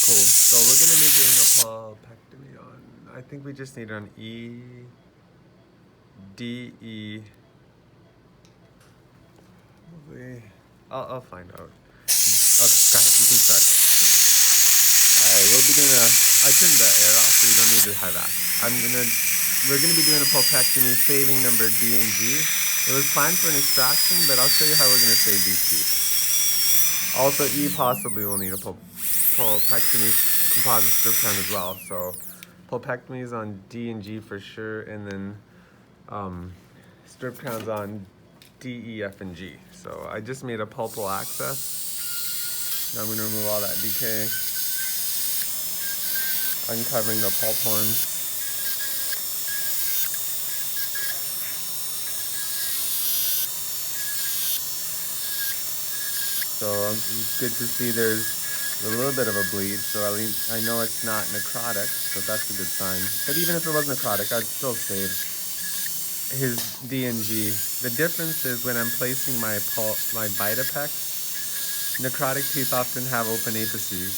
Cool. So we're gonna be doing a pulpectomy on. I think we just need it on E, D, E. I'll find out. Okay, go ahead. You can start. Alright, we'll be doing a. I turned the air off, so you don't need to have that. We're gonna be doing a pulpectomy, saving number D and G. It was planned for an extraction, but I'll show you how we're gonna save these teeth. Also, E possibly will need a pulpectomy composite strip crown as well. So, pulpectomy is on D and G for sure, and then strip crowns on D, E, F, and G. So I just made a pulpal access. Now I'm going to remove all that decay, uncovering the pulp horns. So it's good to see there's a little bit of a bleed, so at least I know it's not necrotic, so that's a good sign. But even if it was necrotic, I'd still save his D and G. The difference is when I'm placing my vitapex, necrotic teeth often have open apices,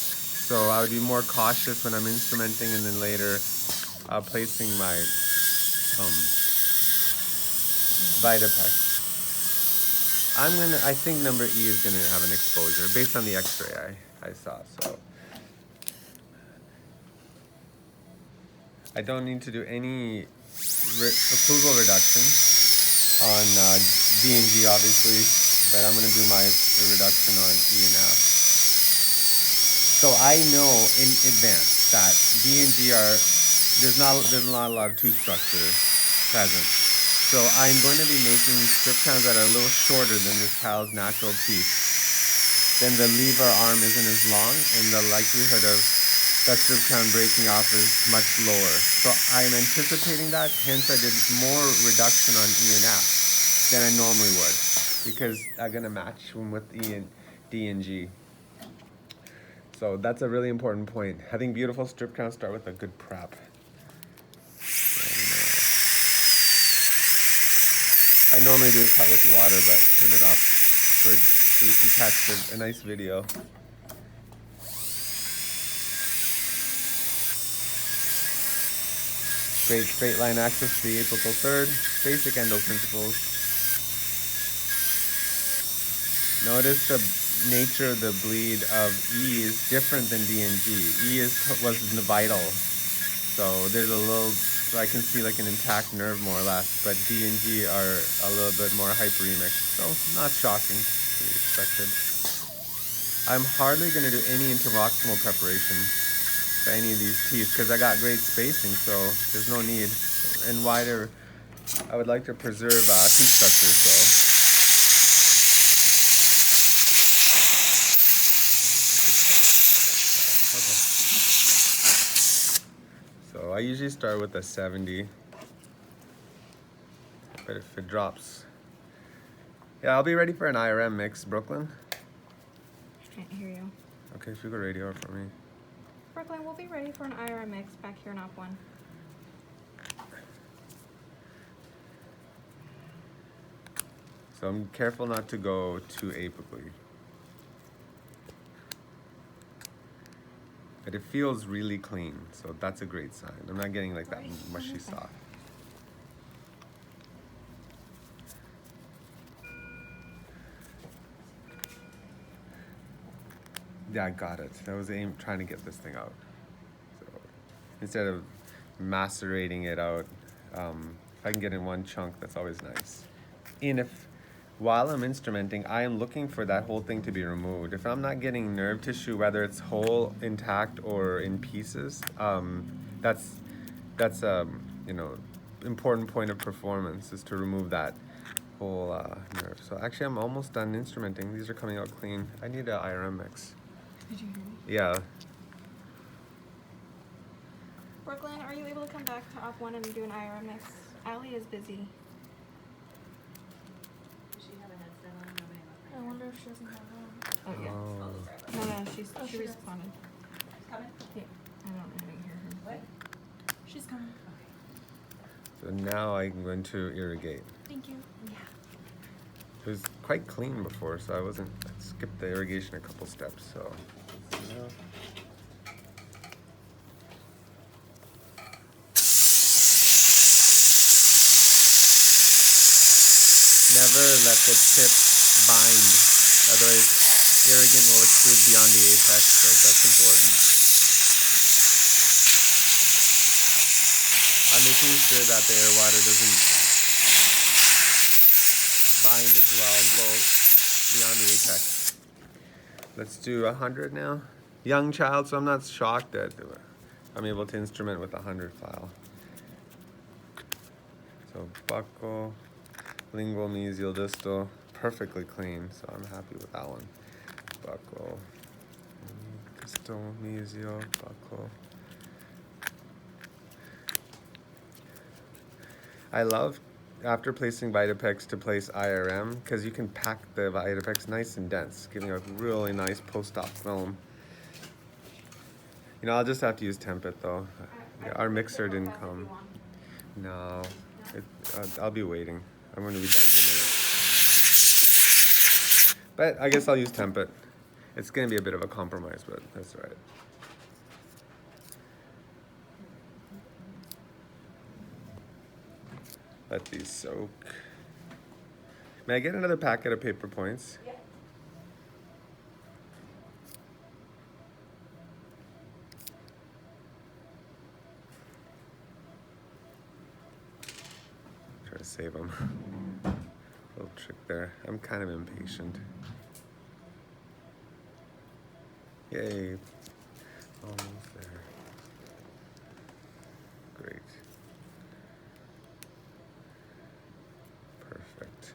so I would be more cautious when I'm instrumenting, and then later placing my vitapex. I think number E is gonna have an exposure based on the X-ray I saw. So I don't need to do any occlusal reduction on D and G, obviously, but I'm gonna do my reduction on E and F. So I know in advance that D and G there's not a lot of tooth structure present. So I'm going to be making strip crowns that are a little shorter than this child's natural teeth. Then the lever arm isn't as long, and the likelihood of that strip crown breaking off is much lower. So I'm anticipating that, hence I did more reduction on E and F than I normally would, because I'm gonna match them with D and G. So that's a really important point. Having beautiful strip crowns start with a good prep. I normally do a cut with water, but turn it off so you can catch a nice video. Great straight line access to the apical third. Basic endo principles. Notice the nature of the bleed of E is different than D and G. E was vital, so there's a little. So I can see like an intact nerve more or less, but D and G are a little bit more hyperemic, so not shocking, pretty expected. I'm hardly going to do any interproximal preparation for any of these teeth because I got great spacing, so there's no need. And wider, I would like to preserve tooth structure, So I usually start with a 70, but if it drops, yeah, I'll be ready for an IRM mix, Brooklyn. Can't hear you. Okay, if you go radio for me. Brooklyn, we'll be ready for an IRM mix back here in op 1. So I'm careful not to go too apically. But it feels really clean, so that's a great sign. I'm not getting like that mushy soft. Yeah, I got it. That was trying to get this thing out. So instead of macerating it out, if I can get in one chunk, that's always nice. And while I'm instrumenting, I am looking for that whole thing to be removed. If I'm not getting nerve tissue, whether it's whole, intact, or in pieces, that's important point of performance is to remove that whole nerve. So actually, I'm almost done instrumenting. These are coming out clean. I need an IRM mix. Did you hear me? Yeah. Brooklyn, are you able to come back to op 1 and do an IRM mix? Allie is busy. Does she have a headset on? I wonder if she doesn't have one. Oh, yeah. I'll just grab it. No, she responded. She's coming? Yeah. I don't hear her. What? She's coming. So now I'm going to irrigate. Thank you. Yeah. It was quite clean before, so I skipped the irrigation a couple steps, so. Never let the tip bind. Otherwise, irrigant will extrude beyond the apex, so that's important. I'm making sure that the air water doesn't bind as well and blow beyond the apex. Let's do 100 now. Young child, so I'm not shocked that I'm able to instrument with a 100 file. So buccal, lingual, mesial, distal, perfectly clean, so I'm happy with that one. Buccal, distal, mesial, buccal. I love, after placing Vitapex, to place IRM because you can pack the Vitapex nice and dense, giving a really nice post-op film. You know, I'll just have to use Tempit though. Our mixer didn't come. No, I'll be waiting. I'm going to be done in a minute. But I guess I'll use Tempit. It's going to be a bit of a compromise, but that's all right. Let these soak. May I get another packet of paper points? Yeah. Try to save them. Little trick there. I'm kind of impatient. Yay. Almost there. Great. Perfect.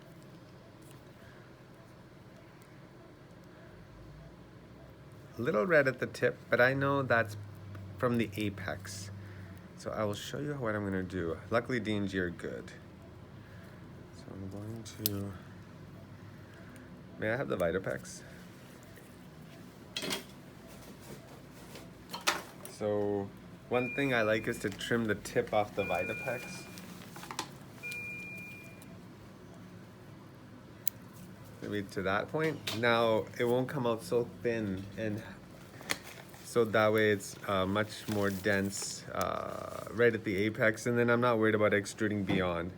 A little red at the tip, but I know that's from the apex. So I will show you what I'm going to do. Luckily D&G are good. So I'm going to... May I have the Vitapex? So one thing I like is to trim the tip off the Vitapex. Maybe to that point. Now it won't come out so thin, and so that way it's much more dense right at the apex, and then I'm not worried about extruding beyond.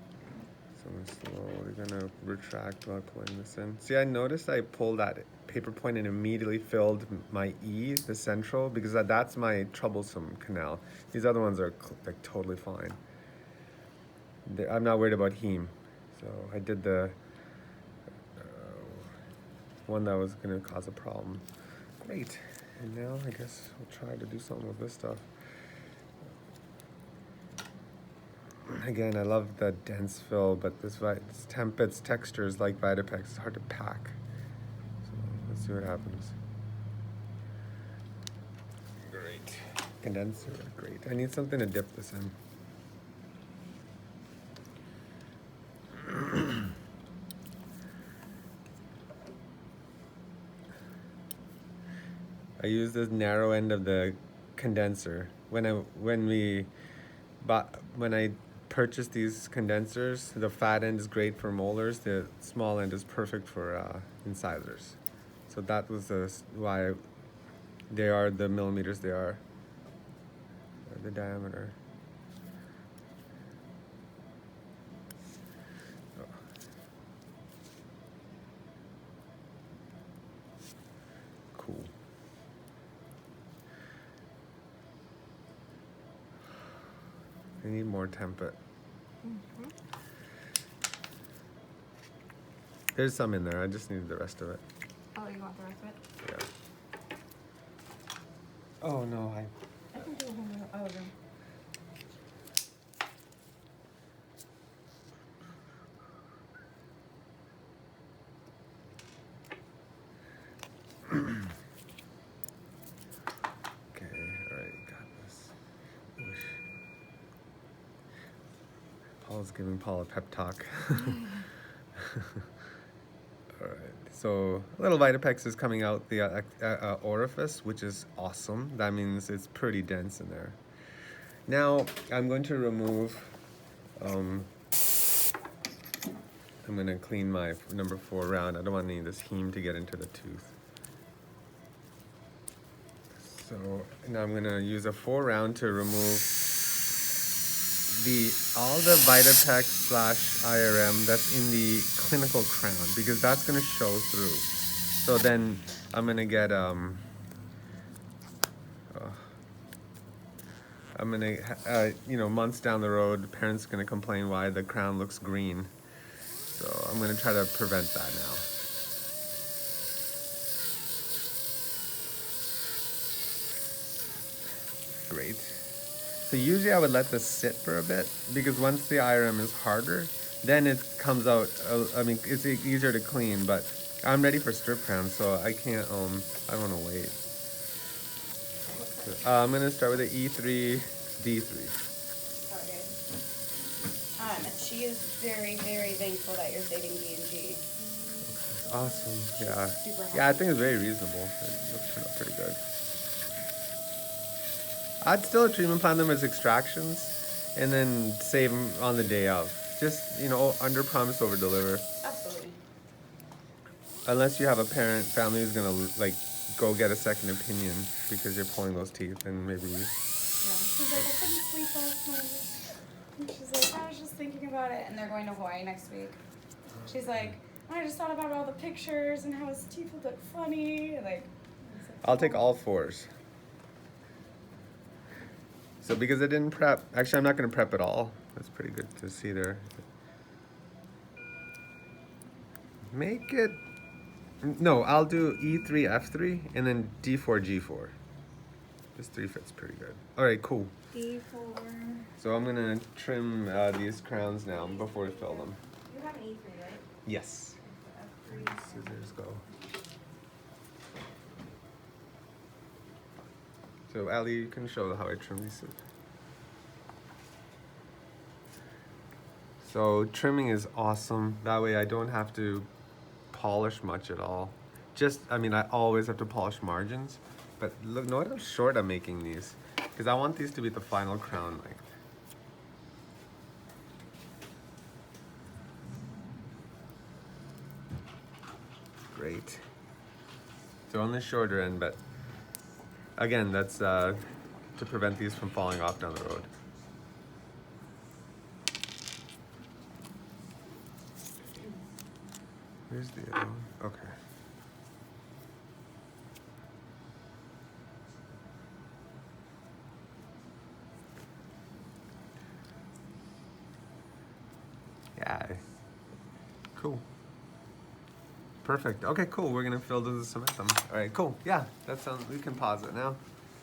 So I'm slowly gonna retract while pulling this in. See, I noticed I pulled that paper point and immediately filled my E, the central, because that's my troublesome canal. These other ones are like totally fine. I'm not worried about heme. So I did the one that was gonna cause a problem. Great. And now I guess we'll try to do something with this stuff. Again, I love the dense fill, but this Tempit's texture is like Vitapex. It's hard to pack. So let's see what happens. Great. Condenser, great. I need something to dip this in. I use this narrow end of the condenser. When I purchased these condensers, the fat end is great for molars. The small end is perfect for incisors. So that was why they are the millimeters they are, or the diameter. Cool. I need more Tempit. There's some in there. I just need the rest of it. Oh, you want the rest of it? Yeah. Oh no, I can do a whole nother. Oh, no. Okay, alright, got this. Paul's giving Paul a pep talk. Alright, so a little Vitapex is coming out the orifice, which is awesome. That means it's pretty dense in there. Now, I'm going to remove, I'm going to clean my number 4 round. I don't want any of this heme to get into the tooth. So now I'm going to use a 4 round to remove all the Vitapex / IRM that's in the clinical crown, because that's gonna show through. So then I'm gonna get months down the road, parents gonna complain why the crown looks green. So I'm gonna try to prevent that now. Great. So usually I would let this sit for a bit, because once the IRM is harder, then it comes out, it's easier to clean, but I'm ready for strip crowns, so I can't, I don't wanna wait. I'm gonna start with the E3, D3. Okay. She is very, very thankful that you're saving D&G. Awesome, yeah. Super happy. Yeah, I think it's very reasonable. It looks turned out pretty good. I'd still treatment plan them as extractions and then save them on the day of. Just, under promise, over deliver. Absolutely. Unless you have a family who's gonna go get a second opinion because you're pulling those teeth, and maybe. Yeah. She's like, I couldn't sleep last night. And she's like, I was just thinking about it. And they're going to Hawaii next week. She's like, I just thought about all the pictures and how his teeth would look funny. I'll take all 4s. So because I didn't prep, actually I'm not gonna prep at all. That's pretty good to see there. Make it, no, I'll do E3, F3, and then D4, G4. This 3 fits pretty good. All right, cool. D4. So I'm gonna trim these crowns now before we fill them. You have an E3, right? Yes. So F3. Scissors go. So Ali, you can show how I trim these. So trimming is awesome. That way I don't have to polish much at all. I always have to polish margins, but look, note how short I'm making these, because I want these to be the final crown length. Great. So on the shorter end, but again, that's to prevent these from falling off down the road. Where's the other one? Okay. Yeah. Cool. Perfect. Okay, cool. We're gonna fill this and cement them. All right, cool. Yeah, that sounds. We can pause it now.